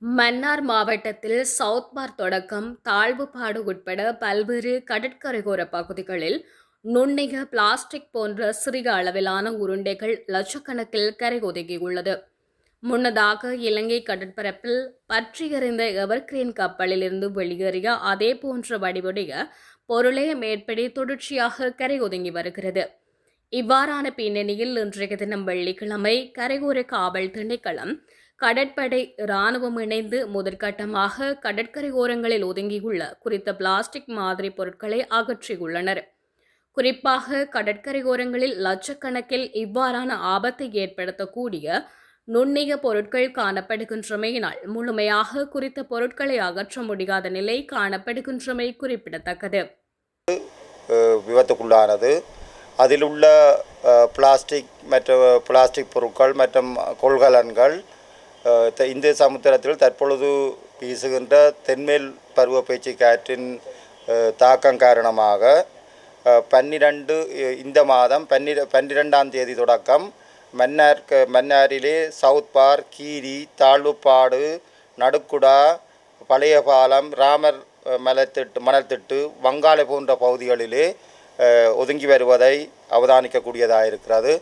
மன்னார் மாவட்டத்தில் சவுத் பார் தொடக்கம் தாழ்வுபாடு உட்பட பல்வேறு கடற்கரையோர பகுதிகளில் நுண்ணிய பிளாஸ்டிக் போன்ற சிறிய அளவிலான உருண்டைகள் லட்சக்கணக்கில் கரை ஒதுங்கியுள்ளது. முன்னதாக இலங்கை கடற்பரப்பில் பற்றி எறிந்த எவர்கிரீன் கப்பலில் இருந்து வெளியேறிய அதே போன்ற வடிவுடைய பொருளே மேற்படி தொடர்ச்சியாக கரை ஒதுங்கி வருகிறது. இவ்வாறான பின்னணியில் இன்றைய தினம் வெள்ளிக்கிழமை கரையோர காவல் திணைக்களம் கடற்படை இராணுவம் இணைந்து முதற்கட்டமாக கடற்கரை ஓரங்களில் ஒதுங்கியுள்ள குறித்த பிளாஸ்டிக் மாதிரி பொருட்களை அகற்றியுள்ளனர். குறிப்பாக கடற்கரை ஓரங்களில் லட்சக்கணக்கில் இவ்வாறான ஆபத்தை ஏற்படுத்தக்கூடிய நுண்ணிய பொருட்கள் காணப்படுகின்றமையினால் முழுமையாக குறித்த பொருட்களை அகற்ற முடியாத நிலை காணப்படுகின்றமை குறிப்பிடத்தக்கது. விபத்துக்குள்ளானது. அதில் உள்ள பிளாஸ்டிக் பிளாஸ்டிக் பொருட்கள் மற்றும் கொள்கலன்கள் இந்திய சமுத்திரத்தில் தற்பொழுது வீசுகின்ற தென்மேல் பருவப்பேச்சு காற்றின் தாக்கம் காரணமாக 12 இந்த மாதம் 12ஆம் தேதி தொடக்கம் மன்னாரிலே சவுத் பார், கீரி, தாழ்வுப்பாடு, நடுக்குடா, பழைய பாலம், ராமர் மணல்திட்டு, வங்காள போன்ற பகுதிகளிலே ஒதுங்கி வருவதை அவதானிக்கக்கூடியதாக இருக்கிறது.